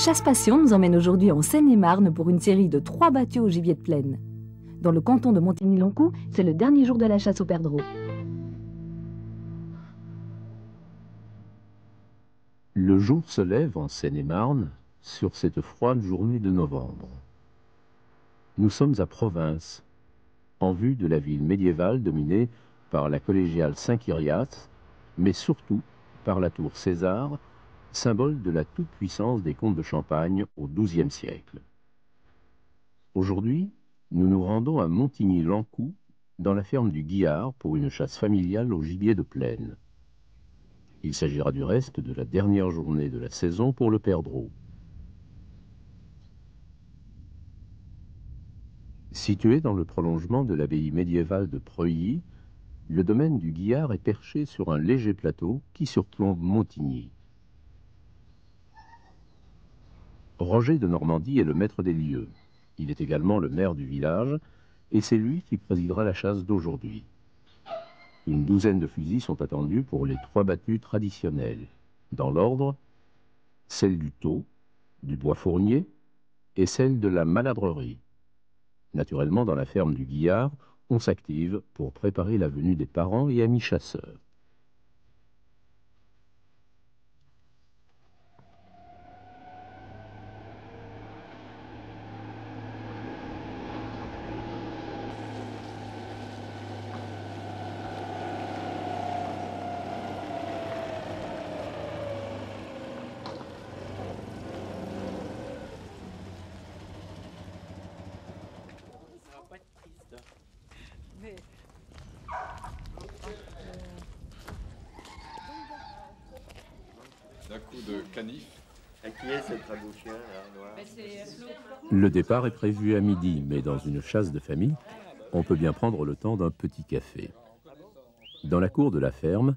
Chasse Passion nous emmène aujourd'hui en Seine-et-Marne pour une série de 3 battues au gibier de plaine. Dans le canton de Montigny-Loncoux, c'est le dernier jour de la chasse au perdreau. Le jour se lève en Seine-et-Marne sur cette froide journée de novembre. Nous sommes à Provins, en vue de la ville médiévale dominée par la collégiale Saint-Kyriace, mais surtout par la tour César, symbole de la toute-puissance des comtes de Champagne au XIIe siècle. Aujourd'hui, nous nous rendons à Montigny-Loncoux, dans la ferme du Guillard, pour une chasse familiale au gibier de plaine. Il s'agira du reste de la dernière journée de la saison pour le perdreau. Situé dans le prolongement de l'abbaye médiévale de Preuilly, le domaine du Guillard est perché sur un léger plateau qui surplombe Montigny. Roger de Normandie est le maître des lieux. Il est également le maire du village et c'est lui qui présidera la chasse d'aujourd'hui. Une douzaine de fusils sont attendus pour les 3 battues traditionnelles. Dans l'ordre, celle du tau, du bois fournier et celle de la maladrerie. Naturellement, dans la ferme du Guillard, on s'active pour préparer la venue des parents et amis chasseurs. D'un coup de canif. À qui est ce trabouchien là, noir? Le départ est prévu à midi, mais dans une chasse de famille, on peut bien prendre le temps d'un petit café. Dans la cour de la ferme,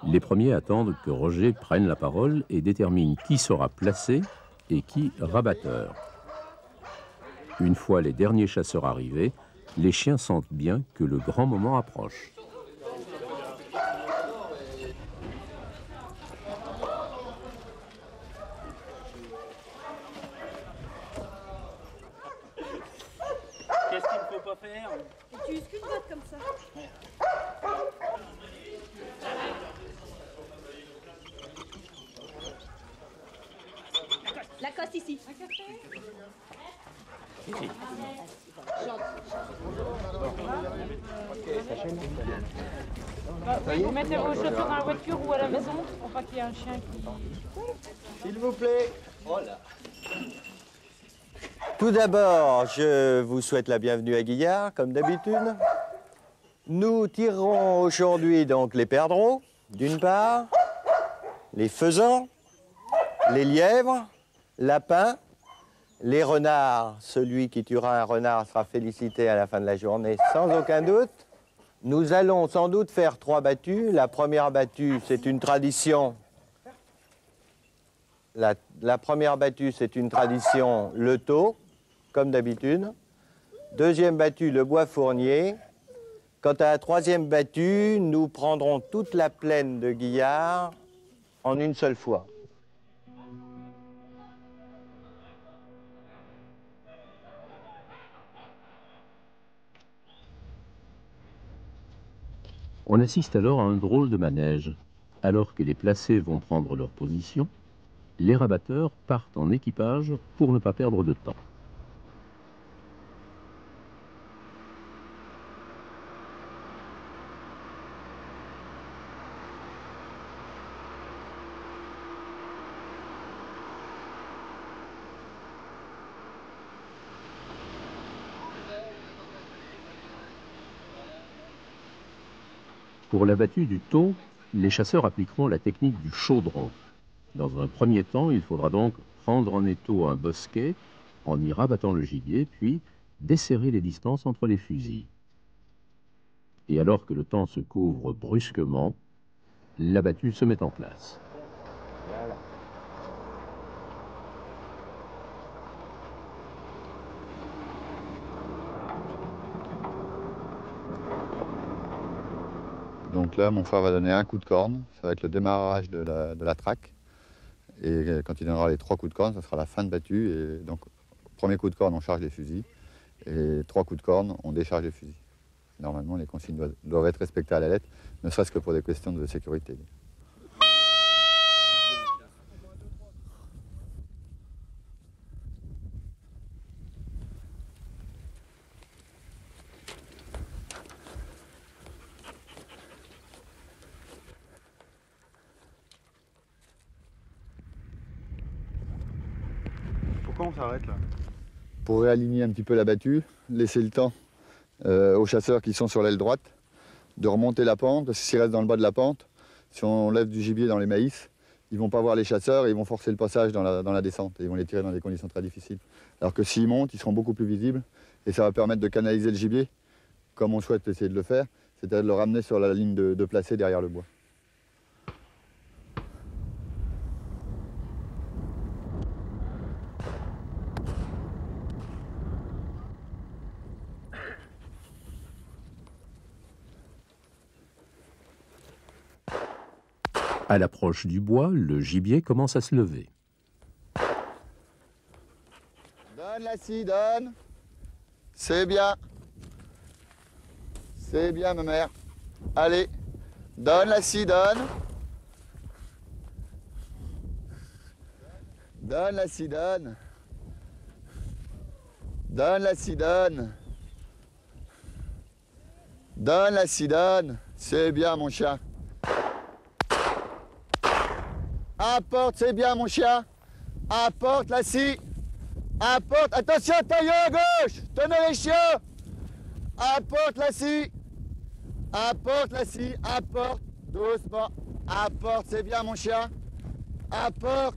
les premiers attendent que Roger prenne la parole et détermine qui sera placé et qui rabatteur. Une fois les derniers chasseurs arrivés, les chiens sentent bien que le grand moment approche. Qu'est-ce qu'il ne faut pas faire? Tu uses qu'une botte comme ça. La coste ici. Un café? Ici. Vous mettez vos chaussures dans la voiture ou à la maison pour pas qu'il y ait un chien qui... S'il vous plaît. Voilà. Tout d'abord, je vous souhaite la bienvenue à Guillard, comme d'habitude. Nous tirerons aujourd'hui donc les perdreaux, d'une part, les faisans, les lièvres, lapins, les renards. Celui qui tuera un renard sera félicité à la fin de la journée, sans aucun doute. Nous allons sans doute faire 3 battues. La première battue, c'est une tradition. La première battue, c'est une tradition, le tau, comme d'habitude. Deuxième battue, le bois fournier. Quant à la troisième battue, nous prendrons toute la plaine de Guillard en une seule fois. On assiste alors à un drôle de manège. Alors que les placés vont prendre leur position, les rabatteurs partent en équipage pour ne pas perdre de temps. Pour la battue du tau, les chasseurs appliqueront la technique du chaudron. Dans un premier temps, il faudra donc prendre en étau un bosquet en y rabattant le gibier, puis desserrer les distances entre les fusils. Et alors que le temps se couvre brusquement, la battue se met en place. Voilà. Donc là, mon frère va donner un coup de corne. Ça va être le démarrage de la traque. Et quand il donnera les 3 coups de corne, ça sera la fin de battue. Et donc, premier coup de corne, on charge les fusils. Et 3 coups de corne, on décharge les fusils. Normalement, les consignes doivent être respectées à la lettre, ne serait-ce que pour des questions de sécurité. Pourquoi on s'arrête là? Pour réaligner un petit peu la battue, laisser le temps aux chasseurs qui sont sur l'aile droite de remonter la pente, parce que s'ils restent dans le bas de la pente, si on lève du gibier dans les maïs, ils ne vont pas voir les chasseurs et ils vont forcer le passage dans la descente. Et ils vont les tirer dans des conditions très difficiles. Alors que s'ils montent, ils seront beaucoup plus visibles et ça va permettre de canaliser le gibier, comme on souhaite essayer de le faire, c'est-à-dire de le ramener sur la ligne de placé derrière le bois. À l'approche du bois, le gibier commence à se lever. Donne la scie, donne. C'est bien. C'est bien, ma mère. Allez, donne la scie, donne. Donne la scie, donne. Donne la scie, donne. Donne la scie, donne. C'est bien, mon chien. Apporte, c'est bien, mon chien. Apporte la scie. Apporte. Attention, tailleur à gauche. Tenez les chiens. Apporte la scie. Apporte la scie. Apporte. Doucement. Apporte, c'est bien, mon chien. Apporte.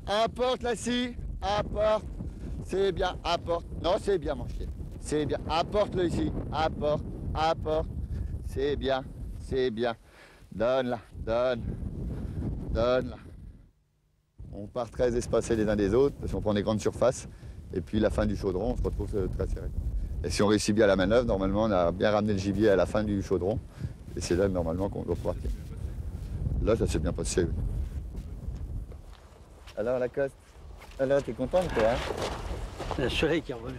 Apporte la scie. Apporte. C'est bien. Apporte. Non, c'est bien, mon chien. C'est bien. Apporte-le ici. Apporte. Apporte. C'est bien. C'est bien. Donne-la. Donne. Donne. On part très espacés les uns des autres, parce qu'on prend des grandes surfaces, et puis la fin du chaudron, on se retrouve très serré. Et si on réussit bien la manœuvre, normalement on a bien ramené le gibier à la fin du chaudron, et c'est là normalement qu'on doit pouvoir tirer. Là, ça s'est bien passé. Oui. Alors Lacoste, alors t'es content toi, hein? C'est le soleil qui est revenu.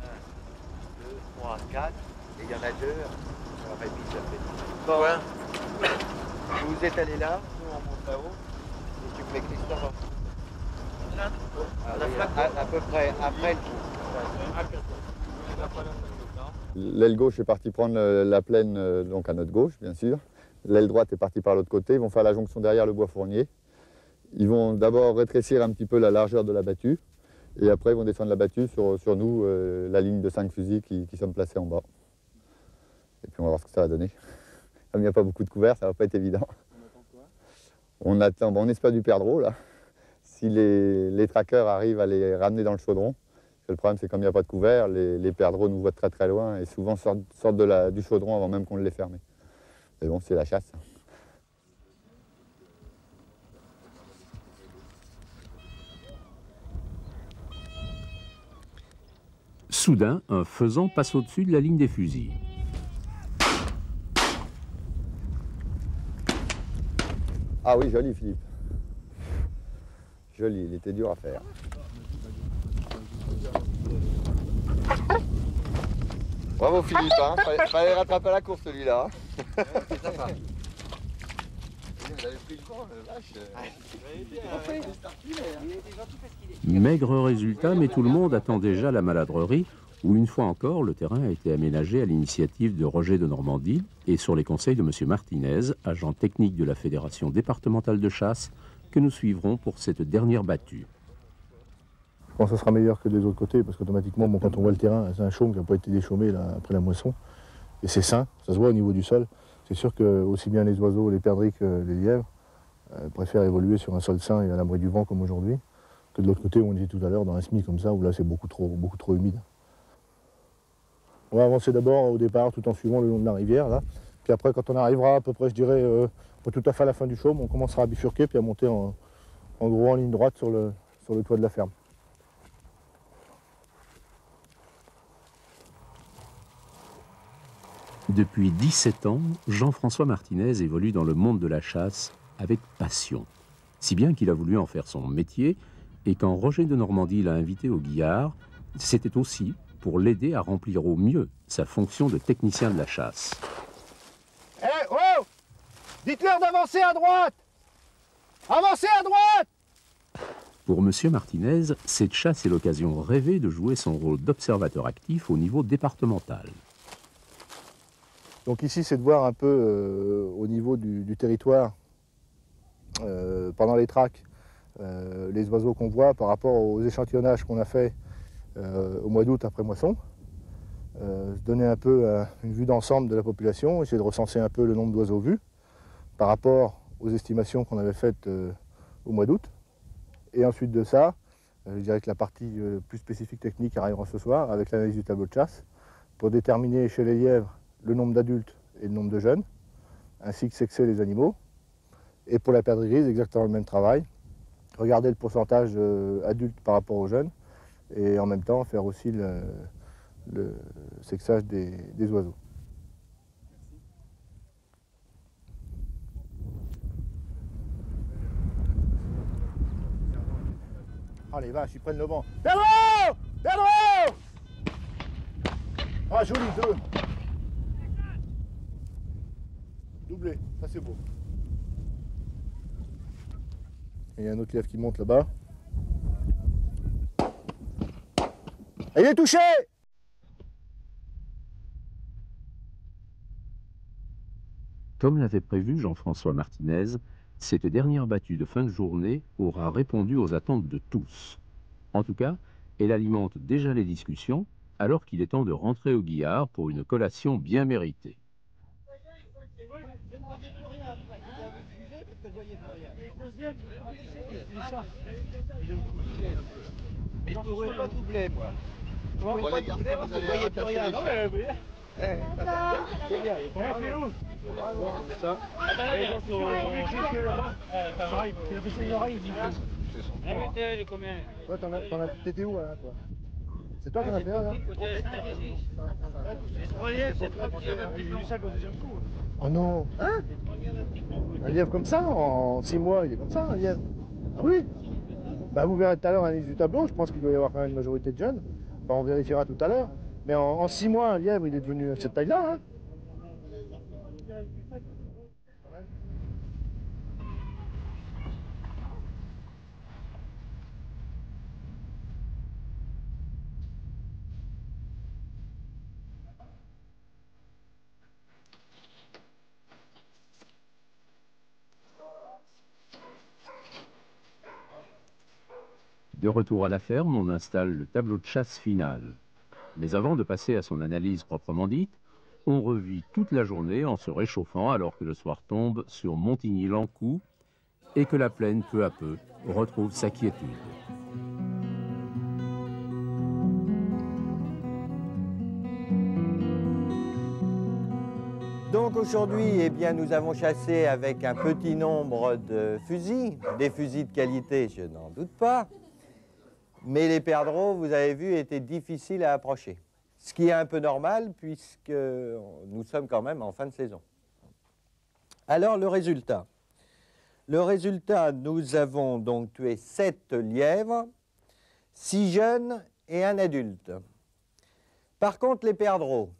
Un, deux, trois, quatre. y en a deux. Alors, Rémi, ça fait. Bon, vous êtes allé là, nous on monte là-haut. Et tu me mets Christophe. À peu près, après le coup. L'aile gauche est partie prendre la plaine donc à notre gauche, bien sûr. L'aile droite est partie par l'autre côté. Ils vont faire la jonction derrière le bois fournier. Ils vont d'abord rétrécir un petit peu la largeur de la battue. Et après, ils vont descendre la battue sur nous, la ligne de 5 fusils qui sommes placés en bas. Et puis on va voir ce que ça va donner. Comme il n'y a pas beaucoup de couverts, ça ne va pas être évident. On attend, bon, on espère du perdreau là. Si les trackers arrivent à les ramener dans le chaudron. Parce que le problème, c'est comme il n'y a pas de couvert, les perdreaux nous voient très très loin et souvent sortent du chaudron avant même qu'on ne l'ait fermé. Mais bon, c'est la chasse. Soudain, un faisan passe au-dessus de la ligne des fusils. Ah oui, joli Philippe. Joli, il était dur à faire. Bravo Philippe, hein. Fallait rattraper la course celui-là. C'est sympa. Vous avez pris le temps, vache. Maigre résultat, mais tout le monde attend déjà la maladrerie, où une fois encore, le terrain a été aménagé à l'initiative de Roger de Normandie et sur les conseils de M. Martinez, agent technique de la Fédération départementale de chasse, que nous suivrons pour cette dernière battue. Je pense que ça sera meilleur que des autres côtés, parce qu'automatiquement, bon, quand on voit le terrain, c'est un chaume qui n'a pas été déchaumé là, après la moisson, et c'est sain, ça se voit au niveau du sol. C'est sûr que aussi bien les oiseaux, les perdrix que les lièvres préfèrent évoluer sur un sol sain et à l'abri du vent comme aujourd'hui, que de l'autre côté où on était tout à l'heure, dans un semis comme ça, où là c'est beaucoup trop humide. On va avancer d'abord au départ, tout en suivant le long de la rivière, là. Puis après, quand on arrivera à peu près, je dirais, pas tout à fait à la fin du chaume, on commencera à bifurquer, puis à monter en gros en ligne droite sur le toit de la ferme. Depuis 17 ans, Jean-François Martinez évolue dans le monde de la chasse avec passion. Si bien qu'il a voulu en faire son métier, et quand Roger de Normandie l'a invité au Guillard, c'était aussi pour l'aider à remplir au mieux sa fonction de technicien de la chasse. Hé, oh! Dites-leur d'avancer à droite! Avancez à droite! Pour M. Martinez, cette chasse est l'occasion rêvée de jouer son rôle d'observateur actif au niveau départemental. Donc ici, c'est de voir un peu au niveau du territoire, pendant les traques, les oiseaux qu'on voit par rapport aux échantillonnages qu'on a fait au mois d'août après moisson. Se donner un peu une vue d'ensemble de la population, essayer de recenser un peu le nombre d'oiseaux vus par rapport aux estimations qu'on avait faites au mois d'août. Et ensuite de ça, je dirais que la partie plus spécifique technique arrivera ce soir avec l'analyse du tableau de chasse pour déterminer chez les lièvres le nombre d'adultes et le nombre de jeunes, ainsi que sexer les animaux. Et pour la perdrix grise, exactement le même travail. Regarder le pourcentage adultes par rapport aux jeunes et en même temps faire aussi le sexage des oiseaux. Ah les vaches, ils prennent le vent. Perdreau! Perdreau! Ah joli, deux. Doublé, ça c'est beau. Et il y a un autre lièvre qui monte là-bas. Il est touché! Comme l'avait prévu Jean-François Martinez, cette dernière battue de fin de journée aura répondu aux attentes de tous. En tout cas, elle alimente déjà les discussions, alors qu'il est temps de rentrer au Guillard pour une collation bien méritée. Je ne pourrais pas doubler, moi. Bon, les garçons, vous allez rattraper les chiens. C'est bien. Ça. Toi, t'étais où là, toi? C'est toi qui en as fait un là? Oh non! Hein? Un lièvre comme ça, en 6 mois, il est comme ça, un lièvre. Ah oui? Bah vous verrez tout à l'heure l'analyse du tableau, je pense qu'il doit y avoir quand même une majorité de jeunes. Enfin, on vérifiera tout à l'heure. Mais en 6 mois, un lièvre, il est devenu cette taille-là. Hein. De retour à la ferme, on installe le tableau de chasse final. Mais avant de passer à son analyse proprement dite, on revit toute la journée en se réchauffant alors que le soir tombe sur Montigny-l'Ankou et que la plaine, peu à peu, retrouve sa quiétude. Donc aujourd'hui, eh bien, nous avons chassé avec un petit nombre de fusils, des fusils de qualité, je n'en doute pas. Mais les perdreaux, vous avez vu, étaient difficiles à approcher. Ce qui est un peu normal puisque nous sommes quand même en fin de saison. Alors le résultat. Le résultat, nous avons donc tué 7 lièvres, 6 jeunes et 1 adulte. Par contre, les perdreaux,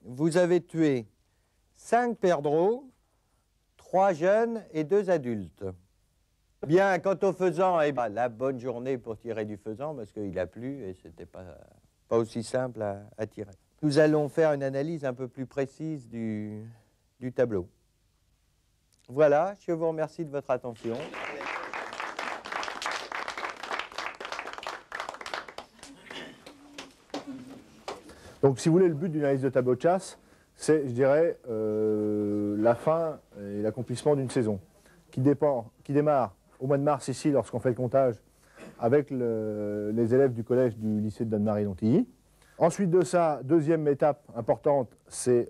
vous avez tué 5 perdreaux, 3 jeunes et 2 adultes. Bien, quant au faisan, eh bien, la bonne journée pour tirer du faisan parce qu'il a plu et ce n'était pas aussi simple à tirer. Nous allons faire une analyse un peu plus précise du tableau. Voilà, je vous remercie de votre attention. Donc si vous voulez, le but d'une analyse de tableau de chasse, c'est, je dirais, la fin et l'accomplissement d'une saison qui démarre au mois de mars ici, lorsqu'on fait le comptage avec les élèves du collège du lycée de Donne-Marie-Dontilly. Ensuite de ça, deuxième étape importante, c'est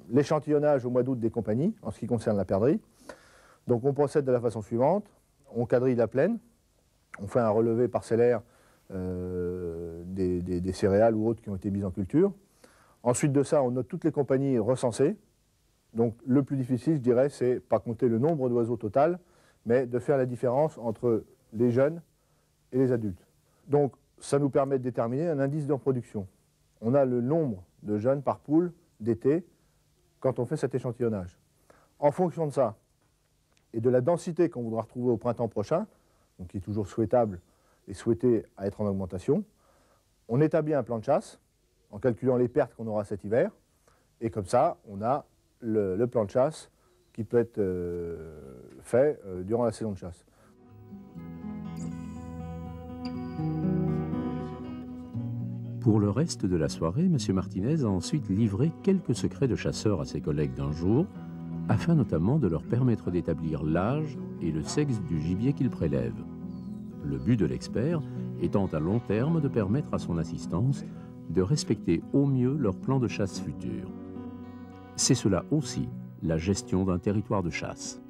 l'échantillonnage au mois d'août des compagnies, en ce qui concerne la perdrix. Donc on procède de la façon suivante, on quadrille la plaine, on fait un relevé parcellaire des céréales ou autres qui ont été mises en culture. Ensuite de ça, on note toutes les compagnies recensées. Donc le plus difficile, je dirais, c'est pas compter le nombre d'oiseaux total, mais de faire la différence entre les jeunes et les adultes. Donc ça nous permet de déterminer un indice de reproduction. On a le nombre de jeunes par poule d'été quand on fait cet échantillonnage. En fonction de ça et de la densité qu'on voudra retrouver au printemps prochain, donc qui est toujours souhaitable et souhaité à être en augmentation, on établit un plan de chasse en calculant les pertes qu'on aura cet hiver, et comme ça, on a le plan de chasse qui peut être fait durant la saison de chasse. Pour le reste de la soirée, M. Martinez a ensuite livré quelques secrets de chasseurs à ses collègues d'un jour, afin notamment de leur permettre d'établir l'âge et le sexe du gibier qu'ils prélèvent. Le but de l'expert étant à long terme de permettre à son assistance de respecter au mieux leur plan de chasse futur. C'est cela aussi, la gestion d'un territoire de chasse.